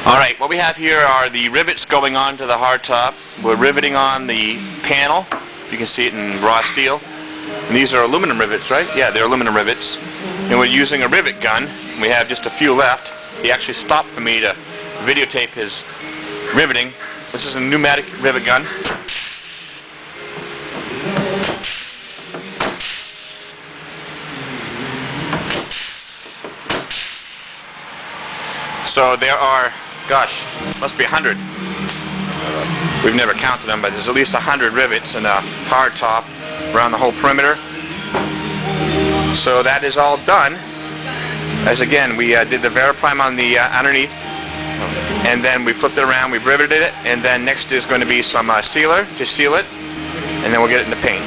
Alright, what we have here are the rivets going on to the hardtop. We're riveting on the panel. You can see it in raw steel. And these are aluminum rivets, right? Yeah, they're aluminum rivets. And we're using a rivet gun. We have just a few left. He actually stopped for me to videotape his riveting. This is a pneumatic rivet gun. So there are, gosh, must be 100. We've never counted them, but there's at least 100 rivets in a hard top around the whole perimeter. So that is all done. As again, we did the Veriprime on the underneath, and then we flipped it around, we riveted it, and then next is going to be some sealer to seal it, and then we'll get it in the paint.